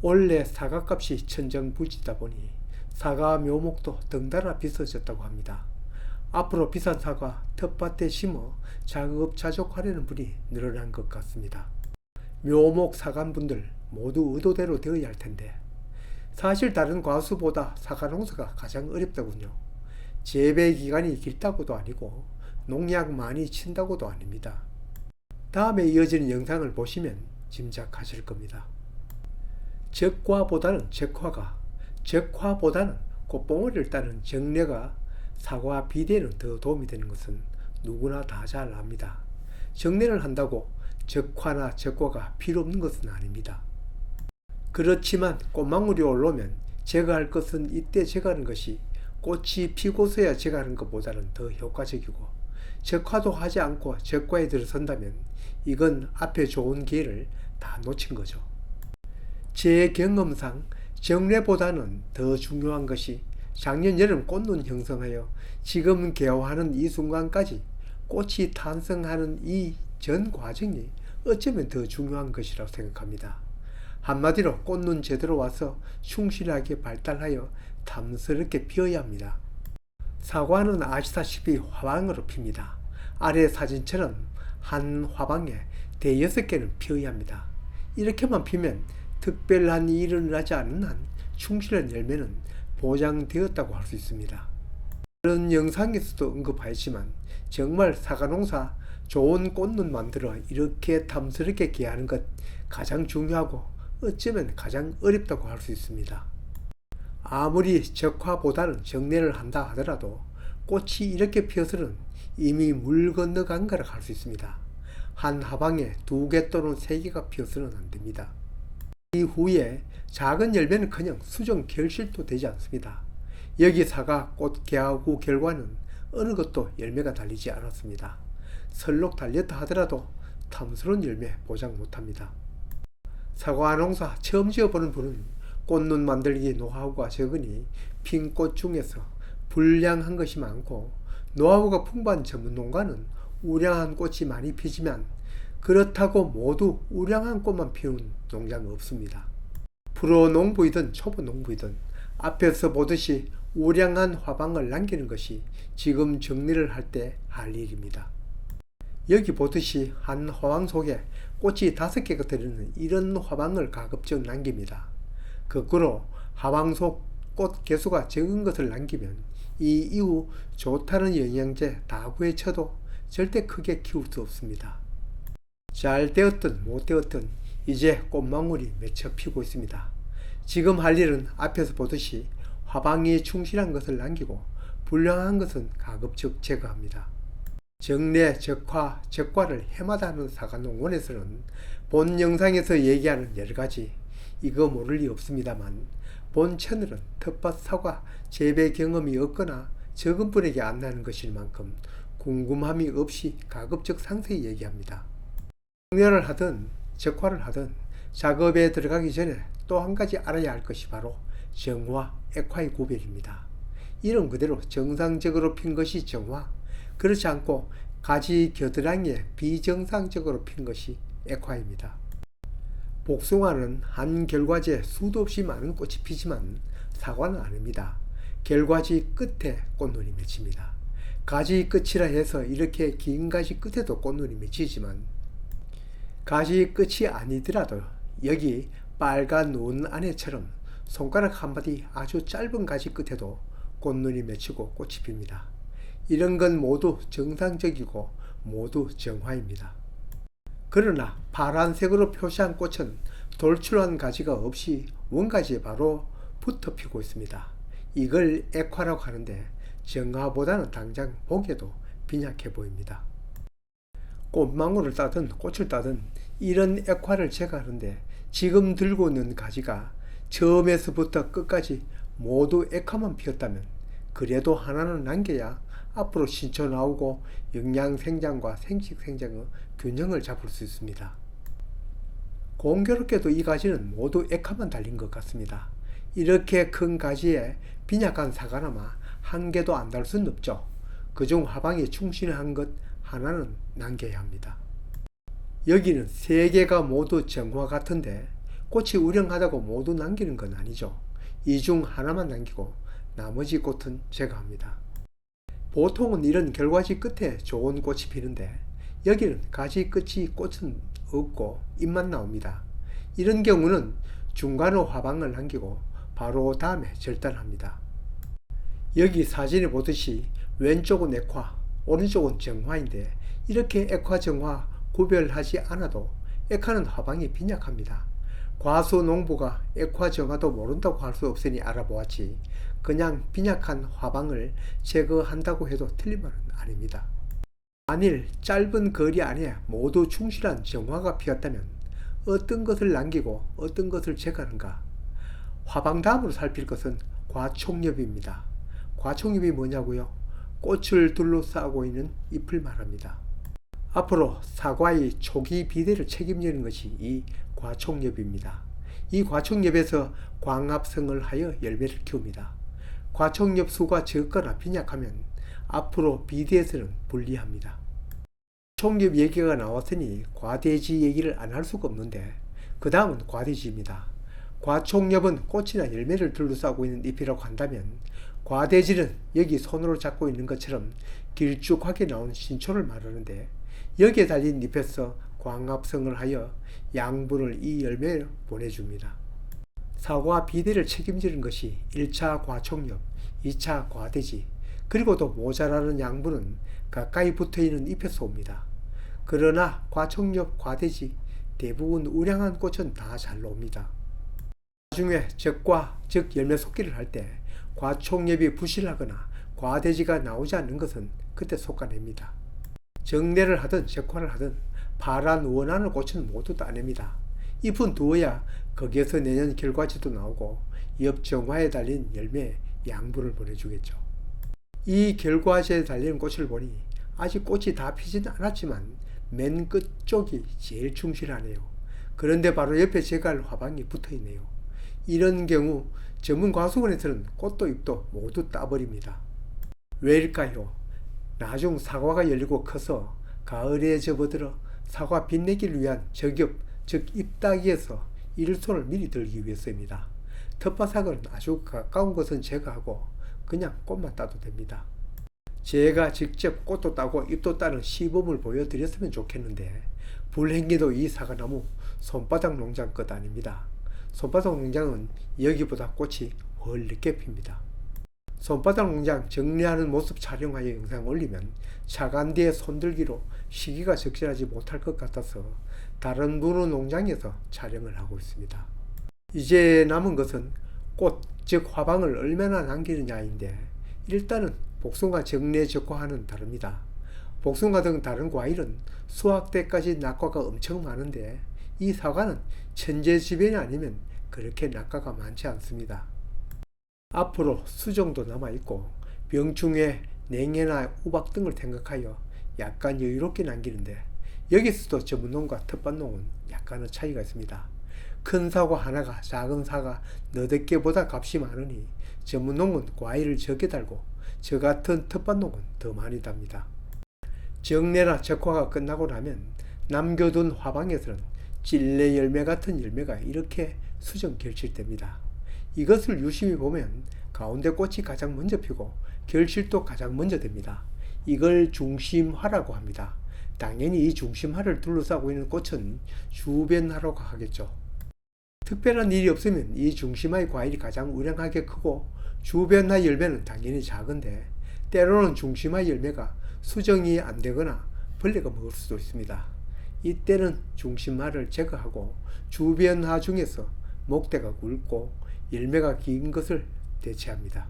원래 사과값이 천정부지다 보니 사과 묘목도 덩달아 비싸졌다고 합니다. 앞으로 비싼 사과 텃밭에 심어 자급자족하려는 분이 늘어난 것 같습니다. 묘목 사간분들 모두 의도대로 되어야 할 텐데 사실 다른 과수보다 사과 농사가 가장 어렵더군요. 재배 기간이 길다고도 아니고 농약 많이 친다고도 아닙니다. 다음에 이어지는 영상을 보시면 짐작하실 겁니다. 적과보다는 적화가, 적화보다는 꽃봉오리를 따는 정례가 사과 비대에는 더 도움이 되는 것은 누구나 다 잘 압니다. 정례를 한다고 적화나 적과가 필요 없는 것은 아닙니다. 그렇지만 꽃망울이 올라오면 제거할 것은 이때 제거하는 것이 꽃이 피고서야 제거하는 것보다는 더 효과적이고, 적화도 하지 않고 적과에 들어선다면 이건 앞에 좋은 기회를 다 놓친 거죠. 제 경험상 정례보다는 더 중요한 것이 작년 여름 꽃눈 형성하여 지금 개화하는 이 순간까지 꽃이 탄생하는 이 전 과정이 어쩌면 더 중요한 것이라고 생각합니다. 한마디로 꽃눈 제대로 와서 충실하게 발달하여 탐스럽게 피어야 합니다. 사과는 아시다시피 화방으로 핍니다. 아래 사진처럼 한 화방에 대여섯 개는 피어야 합니다. 이렇게만 피면 특별한 일이 일어나지 않는 한 충실한 열매는 보장되었다고 할 수 있습니다. 그런 영상에서도 언급하였지만 정말 사과농사 좋은 꽃눈 만들어 이렇게 탐스럽게 개하는 것 가장 중요하고 어쩌면 가장 어렵다고 할 수 있습니다. 아무리 적화보다는 정례를 한다 하더라도 꽃이 이렇게 피어서는 이미 물 건너간 거라 할 수 있습니다. 한 화방에 2개 또는 3개가 피어서는 안 됩니다. 이후에 작은 열매는커녕 수정 결실도 되지 않습니다. 여기 사과 꽃 개하고 결과는 어느 것도 열매가 달리지 않았습니다. 설록 달렸다 하더라도 탐스러운 열매 보장 못합니다. 사과 농사 처음 지어보는 분은 꽃눈 만들기 노하우가 적으니 핀 꽃 중에서 불량한 것이 많고, 노하우가 풍부한 전문 농가는 우량한 꽃이 많이 피지만 그렇다고 모두 우량한 꽃만 피우는 농장은 없습니다. 프로 농부이든 초보 농부이든 앞에서 보듯이 우량한 화방을 남기는 것이 지금 정리를 할 때 할 일입니다. 여기 보듯이 한 화방 속에 꽃이 5개가 들어있는 이런 화방을 가급적 남깁니다. 거꾸로 화방 속 꽃 개수가 적은 것을 남기면 이 이후 좋다는 영양제 다 구해쳐도 절대 크게 키울 수 없습니다. 잘 되었든 못 되었든 이제 꽃망울이 맺혀 피고 있습니다. 지금 할 일은 앞에서 보듯이 화방이 충실한 것을 남기고 불량한 것은 가급적 제거합니다. 정례, 적화, 적과를 해마다 하는 사과농원에서는 본 영상에서 얘기하는 여러가지 이거 모를 리 없습니다만, 본 채널은 텃밭 사과 재배 경험이 없거나 적은 분에게 안내하는 것일 만큼 궁금함이 없이 가급적 상세히 얘기합니다. 정례를 하든 적화를 하든 작업에 들어가기 전에 또 한 가지 알아야 할 것이 바로 정화, 액화의 구별입니다. 이름 그대로 정상적으로 핀 것이 정화, 그렇지 않고 가지 겨드랑이에 비정상적으로 핀 것이 액화입니다. 복숭아는 한 결과지에 수도 없이 많은 꽃이 피지만 사과는 아닙니다. 결과지 끝에 꽃눈이 맺힙니다. 가지 끝이라 해서 이렇게 긴 가지 끝에도 꽃눈이 맺히지만 가지 끝이 아니더라도 여기 빨간 눈 안에처럼 손가락 한마디 아주 짧은 가지 끝에도 꽃눈이 맺히고 꽃이 핍니다. 이런 건 모두 정상적이고 모두 정화입니다. 그러나 파란색으로 표시한 꽃은 돌출한 가지가 없이 원가지에 바로 붙어 피고 있습니다. 이걸 액화라고 하는데 정화보다는 당장 보기에도 빈약해 보입니다. 꽃망울을 따든 꽃을 따든 이런 액화를 제거하는데 지금 들고 있는 가지가 처음에서부터 끝까지 모두 액화만 피었다면 그래도 하나는 남겨야 앞으로 신초 나오고 영양 생장과 생식 생장의 균형을 잡을 수 있습니다. 공교롭게도 이 가지는 모두 액화만 달린 것 같습니다. 이렇게 큰 가지에 빈약한 사과나마 한 개도 안 달 수는 없죠. 그중 화방에 충실한 것 하나는 남겨야 합니다. 여기는 3개가 모두 정화 같은데 꽃이 우량하다고 모두 남기는 건 아니죠. 이 중 하나만 남기고 나머지 꽃은 제거합니다. 보통은 이런 결과지 끝에 좋은 꽃이 피는데 여기는 가지 끝이 꽃은 없고 잎만 나옵니다. 이런 경우는 중간으로 화방을 남기고 바로 다음에 절단합니다. 여기 사진에 보듯이 왼쪽은 액화, 오른쪽은 정화인데 이렇게 액화, 정화 구별하지 않아도 액화는 화방이 빈약합니다. 과수 농부가 액화, 정화도 모른다고 할 수 없으니 알아보았지 그냥 빈약한 화방을 제거한다고 해도 틀린 말은 아닙니다. 만일 짧은 거리 안에 모두 충실한 정화가 피었다면 어떤 것을 남기고 어떤 것을 제거하는가? 화방 다음으로 살필 것은 과촉엽입니다. 과촉엽이 뭐냐고요? 꽃을 둘러싸고 있는 잎을 말합니다. 앞으로 사과의 초기 비대를 책임지는 것이 이 과촉엽입니다. 이 과촉엽에서 광합성을 하여 열매를 키웁니다. 과촉엽 수가 적거나 빈약하면 앞으로 비대에서는 불리합니다. 과촉엽 얘기가 나왔으니 과대지 얘기를 안 할 수가 없는데 그 다음은 과대지입니다. 과촉엽은 꽃이나 열매를 둘러싸고 있는 잎이라고 한다면 과대지는 여기 손으로 잡고 있는 것처럼 길쭉하게 나온 신초를 말하는데 여기에 달린 잎에서 광합성을 하여 양분을 이 열매에 보내줍니다. 사과 비대를 책임지는 것이 1차 과촉엽, 2차 과대지, 그리고 또 모자라는 양분은 가까이 붙어있는 잎에서 옵니다. 그러나 과촉엽, 과대지, 대부분 우량한 꽃은 다 잘 나옵니다. 나중에 적과 즉 열매 속기를 할 때 과촉엽이 부실하거나 과대지가 나오지 않는 것은 그때 솎아냅니다. 정례를 하든 적화를 하든 파란 원하는 꽃은 모두 따냅니다. 잎은 두어야 거기에서 내년 결과지도 나오고 옆 정화에 달린 열매에 양분을 보내주겠죠. 이 결과지에 달린 꽃을 보니 아직 꽃이 다 피지는 않았지만 맨 끝쪽이 제일 충실하네요. 그런데 바로 옆에 제갈 화방이 붙어있네요. 이런 경우 전문 과수원에서는 꽃도 잎도 모두 따버립니다. 왜일까요? 나중 사과가 열리고 커서 가을에 접어들어 사과 빛내기를 위한 적엽, 즉 잎따기에서 일손을 미리 들기 위해서입니다. 텃밭하고는 아주 가까운 것은 제거하고 그냥 꽃만 따도 됩니다. 제가 직접 꽃도 따고 잎도 따는 시범을 보여드렸으면 좋겠는데 불행히도 이 사과나무 손바닥 농장 것 아닙니다. 손바닥 농장은 여기보다 꽃이 훨 늦게 핍니다. 손바닥 농장 정리하는 모습 촬영하여 영상 올리면 차간디에 손들기로 시기가 적절하지 못할 것 같아서 다른 분의 농장에서 촬영을 하고 있습니다. 이제 남은 것은 꽃, 즉 화방을 얼마나 남기느냐인데 일단은 복숭아 정례 적화와는 다릅니다. 복숭아 등 다른 과일은 수확 때까지 낙과가 엄청 많은데 이 사과는 천재지변이 아니면 그렇게 낙과가 많지 않습니다. 앞으로 수정도 남아있고 병충해, 냉해나 우박 등을 생각하여 약간 여유롭게 남기는데 여기서도 전문농과 텃밭농은 약간의 차이가 있습니다. 큰 사과 하나가 작은 사과 너댓 개보다 값이 많으니 전문농은 과일을 적게 달고 저 같은 텃밭농은 더 많이 답니다. 정례나 적화가 끝나고 나면 남겨둔 화방에서는 찔레 열매 같은 열매가 이렇게 수정 결실됩니다. 이것을 유심히 보면 가운데 꽃이 가장 먼저 피고 결실도 가장 먼저 됩니다. 이걸 중심화라고 합니다. 당연히 이 중심화를 둘러싸고 있는 꽃은 주변화라고 하겠죠. 특별한 일이 없으면 이 중심화의 과일이 가장 우량하게 크고 주변화 열매는 당연히 작은데 때로는 중심화 열매가 수정이 안 되거나 벌레가 먹을 수도 있습니다. 이때는 중심화를 제거하고 주변화 중에서 목대가 굵고 열매가 긴 것을 대체합니다.